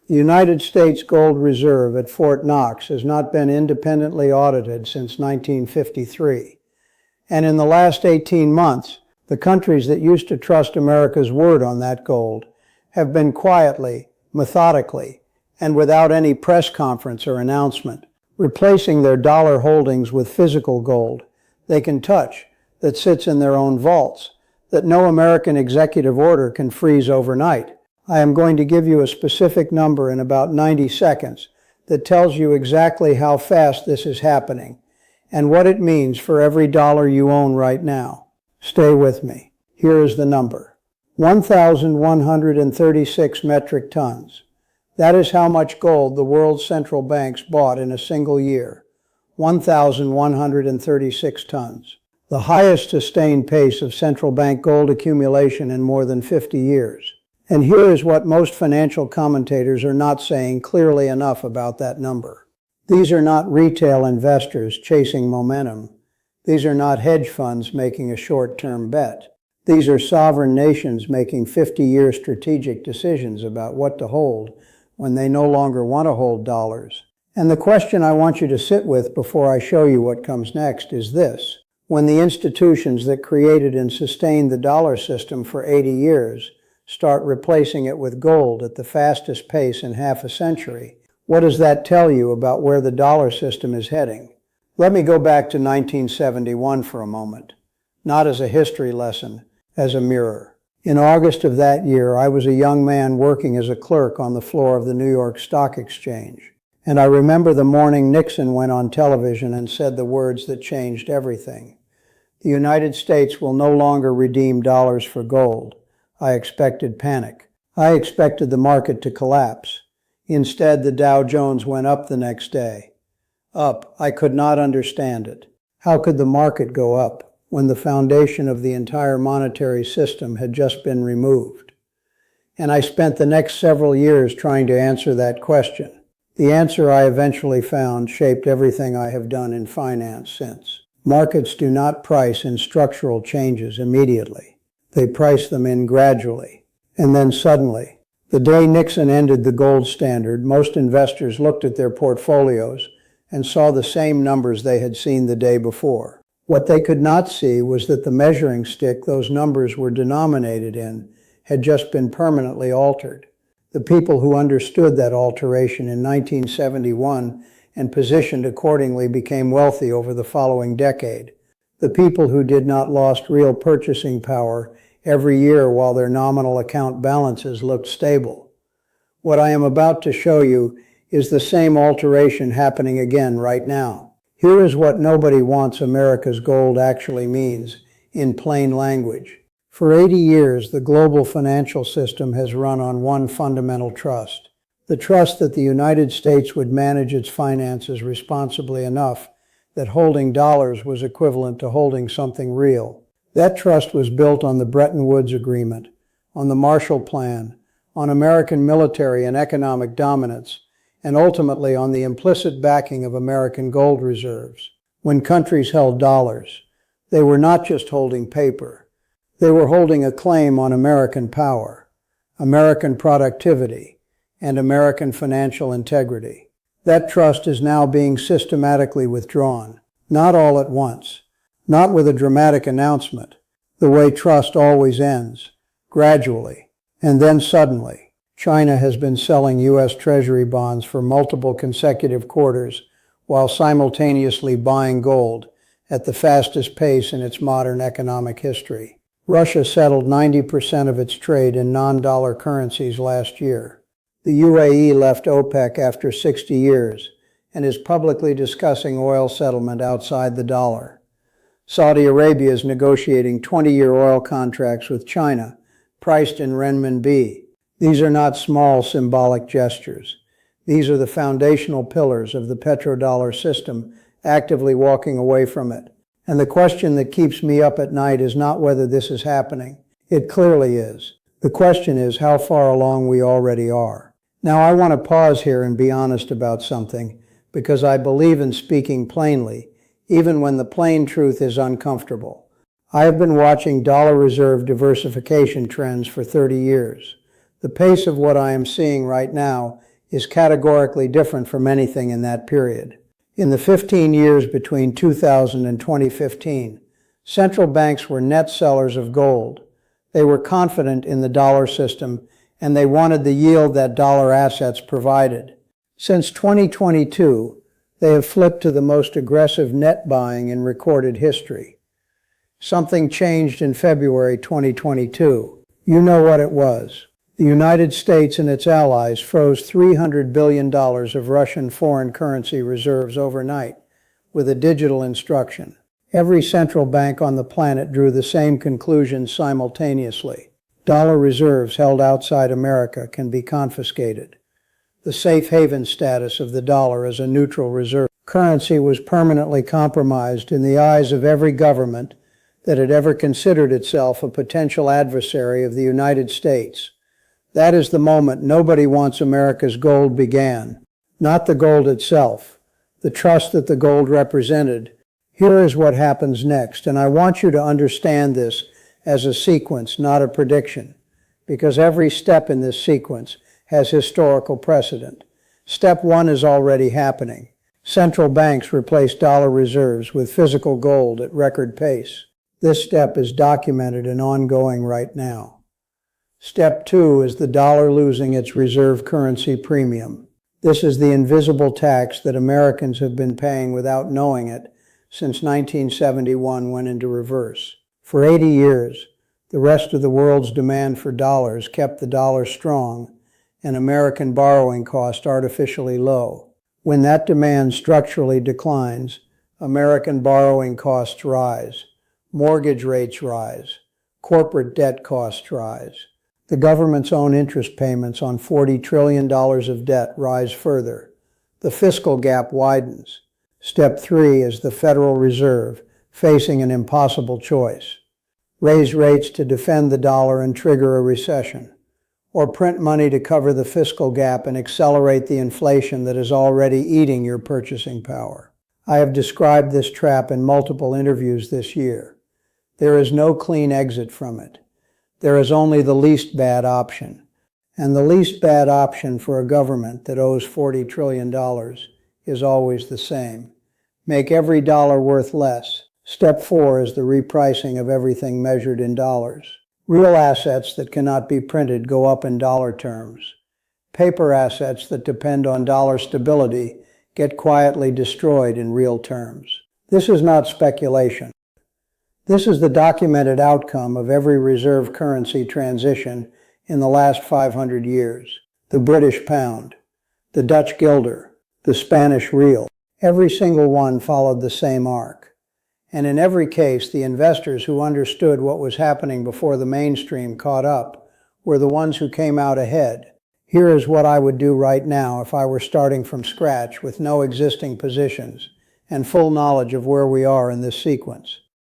The United States Gold Reserve at Fort Knox has not been independently audited since 1953. And in the last 18 months, the countries that used to trust America's word on that gold have been quietly, methodically, and without any press conference or announcement, replacing their dollar holdings with physical gold they can touch, that sits in their own vaults, that no American executive order can freeze overnight. I am going to give you a specific number in about 90 seconds that tells you exactly how fast this is happening and what it means for every dollar you own right now. Stay with me. Here is the number. 1,136 metric tons. That is how much gold the world's central banks bought in a single year. 1,136 tons. The highest sustained pace of central bank gold accumulation in more than 50 years. And here is what most financial commentators are not saying clearly enough about that number. These are not retail investors chasing momentum. These are not hedge funds making a short-term bet. These are sovereign nations making 50-year strategic decisions about what to hold when they no longer want to hold dollars. And the question I want you to sit with before I show you what comes next is this. When the institutions that created and sustained the dollar system for 80 years start replacing it with gold at the fastest pace in half a century, what does that tell you about where the dollar system is heading? Let me go back to 1971 for a moment, not as a history lesson, as a mirror. In August of that year, I was a young man working as a clerk on the floor of the New York Stock Exchange. And I remember the morning Nixon went on television and said the words that changed everything. The United States will no longer redeem dollars for gold. I expected panic. I expected the market to collapse. Instead, the Dow Jones went up the next day. Up. I could not understand it. How could the market go up when the foundation of the entire monetary system had just been removed? And I spent the next several years trying to answer that question. The answer I eventually found shaped everything I have done in finance since. Markets do not price in structural changes immediately. They price them in gradually. And then suddenly, the day Nixon ended the gold standard, most investors looked at their portfolios and saw the same numbers they had seen the day before. What they could not see was that the measuring stick those numbers were denominated in had just been permanently altered. The people who understood that alteration in 1971 and positioned accordingly became wealthy over the following decade. The people who did not lost real purchasing power every year while their nominal account balances looked stable. What I am about to show you is the same alteration happening again right now. Here is what nobody wants America's gold actually means in plain language. For 80 years, the global financial system has run on one fundamental trust. The trust that the United States would manage its finances responsibly enough that holding dollars was equivalent to holding something real. That trust was built on the Bretton Woods Agreement, on the Marshall Plan, on American military and economic dominance, and ultimately on the implicit backing of American gold reserves. When countries held dollars, they were not just holding paper. They were holding a claim on American power, American productivity, and American financial integrity. That trust is now being systematically withdrawn, not all at once, not with a dramatic announcement, the way trust always ends, gradually, and then suddenly. China has been selling U.S. Treasury bonds for multiple consecutive quarters while simultaneously buying gold at the fastest pace in its modern economic history. Russia settled 90% of its trade in non-dollar currencies last year. The UAE left OPEC after 60 years and is publicly discussing oil settlement outside the dollar. Saudi Arabia is negotiating 20-year oil contracts with China, priced in renminbi. These are not small symbolic gestures. These are the foundational pillars of the petrodollar system actively walking away from it. And the question that keeps me up at night is not whether this is happening. It clearly is. The question is how far along we already are. Now I want to pause here and be honest about something, because I believe in speaking plainly, even when the plain truth is uncomfortable. I have been watching dollar reserve diversification trends for 30 years. The pace of what I am seeing right now is categorically different from anything in that period. In the 15 years between 2000 and 2015, central banks were net sellers of gold. They were confident in the dollar system, and they wanted the yield that dollar assets provided. Since 2022, they have flipped to the most aggressive net buying in recorded history. Something changed in February 2022. You know what it was. The United States and its allies froze $300 billion of Russian foreign currency reserves overnight with a digital instruction. Every central bank on the planet drew the same conclusions simultaneously. Dollar reserves held outside America can be confiscated. The safe haven status of the dollar as a neutral reserve currency was permanently compromised in the eyes of every government that had ever considered itself a potential adversary of the United States. That is the moment nobody wants America's gold began. Not the gold itself, the trust that the gold represented. Here is what happens next, and I want you to understand this as a sequence, not a prediction, because every step in this sequence has historical precedent. Step 1 is already happening. Central banks replace dollar reserves with physical gold at record pace. This step is documented and ongoing right now. Step 2 is the dollar losing its reserve currency premium. This is the invisible tax that Americans have been paying without knowing it since 1971 went into reverse. For 80 years, the rest of the world's demand for dollars kept the dollar strong and American borrowing cost artificially low. When that demand structurally declines, American borrowing costs rise, mortgage rates rise, corporate debt costs rise. The government's own interest payments on $40 trillion of debt rise further. The fiscal gap widens. Step 3 is the Federal Reserve facing an impossible choice. Raise rates to defend the dollar and trigger a recession, or print money to cover the fiscal gap and accelerate the inflation that is already eating your purchasing power. I have described this trap in multiple interviews this year. There is no clean exit from it. There is only the least bad option. And the least bad option for a government that owes $40 trillion is always the same. Make every dollar worth less. Step 4 is the repricing of everything measured in dollars. Real assets that cannot be printed go up in dollar terms. Paper assets that depend on dollar stability get quietly destroyed in real terms. This is not speculation. This is the documented outcome of every reserve currency transition in the last 500 years. The British pound, the Dutch guilder, the Spanish real. Every single one followed the same arc. And in every case, the investors who understood what was happening before the mainstream caught up were the ones who came out ahead. Here is what I would do right now if I were starting from scratch with no existing positions and full knowledge of where we are in this sequence.